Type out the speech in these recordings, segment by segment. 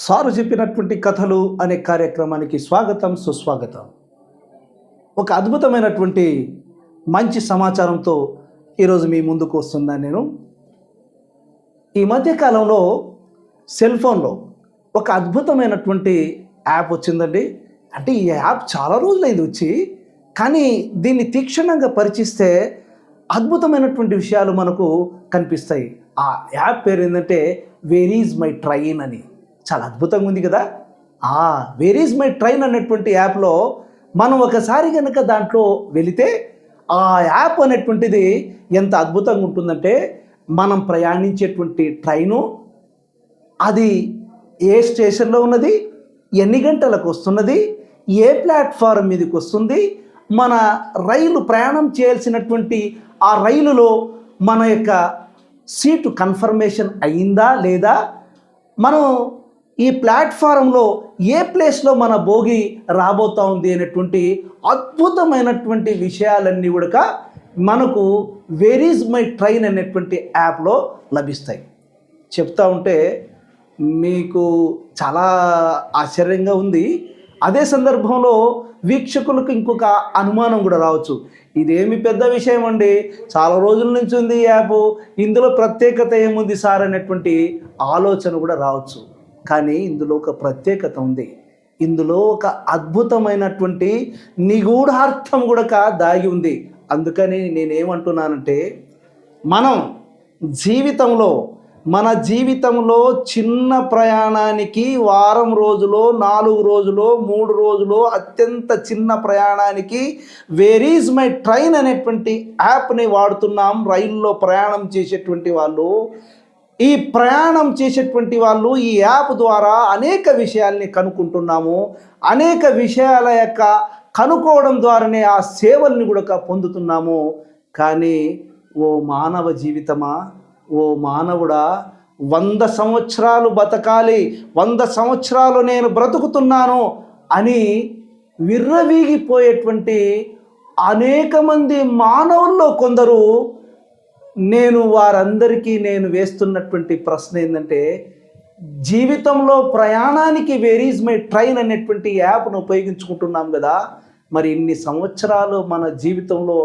Sir చెప్పినటువంటి కథలు అనే కార్యక్రమానికి స్వాగతం సుస్వాగతం. ఒక అద్భుతమైనటువంటి మంచి సమాచారంతో ఈరోజు మీ ముందుకు వస్తున్నాను నేను. ఈ మధ్యకాలంలో సెల్ ఫోన్లో ఒక అద్భుతమైనటువంటి యాప్ వచ్చిందండి. అంటే ఈ యాప్ చాలా రోజులైంది వచ్చి, కానీ దీన్ని తీక్షణంగా పరిచిస్తే అద్భుతమైనటువంటి విషయాలు మనకు కనిపిస్తాయి. ఆ యాప్ పేరు ఏంటంటే వేర్ ఈజ్ మై ట్రైన్ అని. చాలా అద్భుతంగా ఉంది కదా. వేర్ ఈజ్ మై ట్రైన్ అనేటువంటి యాప్లో మనం ఒకసారి కనుక దాంట్లో వెళితే ఆ యాప్ అనేటువంటిది ఎంత అద్భుతంగా ఉంటుందంటే, మనం ప్రయాణించేటువంటి ట్రైను అది ఏ స్టేషన్లో ఉన్నది, ఎన్ని గంటలకు వస్తున్నది, ఏ ప్లాట్ఫారం మీదకి వస్తుంది, మన రైలు ప్రయాణం చేయాల్సినటువంటి ఆ రైలులో మన యొక్క సీటు కన్ఫర్మేషన్ అయిందా లేదా, మనం ఈ ప్లాట్ఫారంలో ఏ ప్లేస్లో మన బోగి రాబోతా ఉంది అనేటువంటి అద్భుతమైనటువంటి విషయాలన్నీ కూడా మనకు వేర్ ఈజ్ మై ట్రైన్ అనేటువంటి యాప్లో లభిస్తాయి. చెప్తా ఉంటే మీకు చాలా ఆశ్చర్యంగా ఉంది. అదే సందర్భంలో వీక్షకులకు ఇంకొక అనుమానం కూడా రావచ్చు, ఇదేమి పెద్ద విషయం అండి, చాలా రోజుల నుంచి ఉంది ఈ యాప్, ఇందులో ప్రత్యేకత ఏముంది సార్ అనేటువంటి ఆలోచన కూడా రావచ్చు. కానీ ఇందులో ఒక ప్రత్యేకత ఉంది. ఇందులో ఒక అద్భుతమైనటువంటి నిగూఢార్థం కూడా దాగి ఉంది. అందుకని నేనేమంటున్నానంటే, మనం మన జీవితంలో చిన్న ప్రయాణానికి, వారం రోజులో, 4 రోజులో, 3 రోజులో, అత్యంత చిన్న ప్రయాణానికి వేర్ ఈజ్ మై ట్రైన్ అనేటువంటి యాప్ని వాడుతున్నాం. రైల్లో ప్రయాణం చేసేటువంటి వాళ్ళు, ఈ ప్రయాణం చేసేటువంటి వాళ్ళు ఈ యాప్ ద్వారా అనేక విషయాల్ని కనుక్కుంటున్నాము. అనేక విషయాల యొక్క కనుక్కోవడం ద్వారానే ఆ సేవల్ని కూడా పొందుతున్నాము. కానీ ఓ మానవ జీవితమా, ఓ మానవుడా, 100 సంవత్సరాలు బతకాలి, 100 సంవత్సరాలు నేను బ్రతుకుతున్నాను అని విర్రవీగిపోయేటువంటి అనేక మంది మానవుల్లో కొందరు, వారందరికీ నేను వేస్తున్నటువంటి ప్రశ్న ఏంటంటే, జీవితంలో ప్రయాణానికి వేర్ ఈజ్ మై ట్రైన్ అనేటువంటి యాప్ను ఉపయోగించుకుంటున్నాం కదా, మరి ఇన్ని సంవత్సరాలు మన జీవితంలో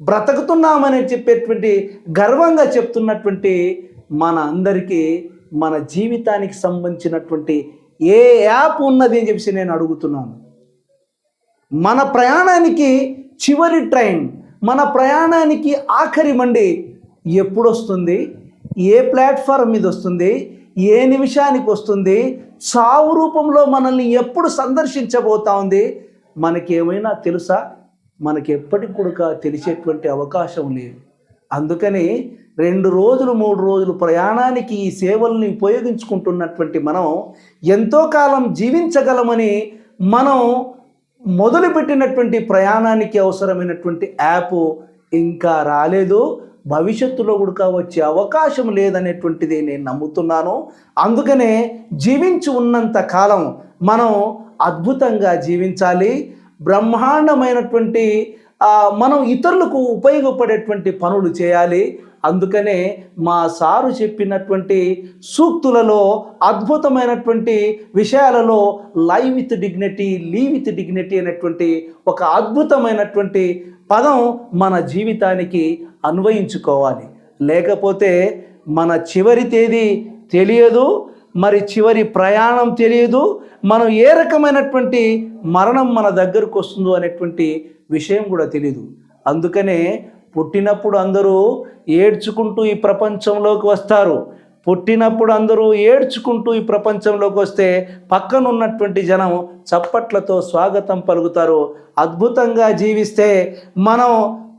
బ్రతుకుతున్నామని చెప్పేటువంటి గర్వంగా చెప్తున్నటువంటి మన అందరికీ మన జీవితానికి సంబంధించినటువంటి ఏ యాప్ ఉన్నది అని చెప్పి నేను అడుగుతున్నాను. మన ప్రయాణానికి చివరి ట్రైన్, మన ప్రయాణానికి ఆఖరి మండి ఎప్పుడు వస్తుంది, ఏ ప్లాట్ఫారం మీద వస్తుంది, ఏ నిమిషానికి వస్తుంది, చావు రూపంలో మనల్ని ఎప్పుడు సందర్శించబోతా ఉంది, మనకేమైనా తెలుసా? మనకి ఎప్పటికి కూడా తెలిసేటువంటి అవకాశం లేదు. అందుకని 2 రోజులు 3 రోజులు ప్రయాణానికి ఈ సేవల్ని ఉపయోగించుకుంటున్నటువంటి మనం ఎంతో కాలం జీవించగలమని మనం మొదలుపెట్టినటువంటి ప్రయాణానికి అవసరమైనటువంటి యాప్ ఇంకా రాలేదు, భవిష్యత్తులో కూడా వచ్చే అవకాశం లేదనేటువంటిది నేను నమ్ముతున్నాను. అందుకనే జీవించి ఉన్నంత కాలం మనం అద్భుతంగా జీవించాలి, బ్రహ్మాండమైనటువంటి మనం ఇతరులకు ఉపయోగపడేటువంటి పనులు చేయాలి. అందుకనే మా సారు చెప్పినటువంటి సూక్తులలో, అద్భుతమైనటువంటి విషయాలలో live with dignity, leave with dignity అనేటువంటి ఒక అద్భుతమైనటువంటి పదం మన జీవితానికి అన్వయించుకోవాలి. లేకపోతే మన చివరి తేదీ తెలియదు, మరి చివరి ప్రయాణం తెలియదు, మనం ఏ రకమైనటువంటి మరణం మన దగ్గరకు వస్తుందో అనేటువంటి విషయం కూడా తెలియదు. అందుకనే పుట్టినప్పుడు అందరూ ఏడ్చుకుంటూ ఈ ప్రపంచంలోకి వస్తారు. పుట్టినప్పుడు అందరూ ఏడ్చుకుంటూ ఈ ప్రపంచంలోకి వస్తే పక్కనున్నటువంటి జనం చప్పట్లతో స్వాగతం పలుకుతారు. అద్భుతంగా జీవిస్తే మనం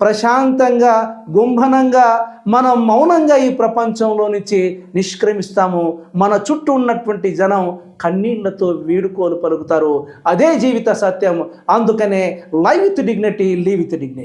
ప్రశాంతంగా, గుంభనంగా, మనం మౌనంగా ఈ ప్రపంచంలో నుంచి నిష్క్రమిస్తాము. మన చుట్టూ ఉన్నటువంటి జనం కన్నీళ్లతో వీడుకోలు పలుకుతారు. అదే జీవిత సత్యం. అందుకనే live with dignity, leave with dignity.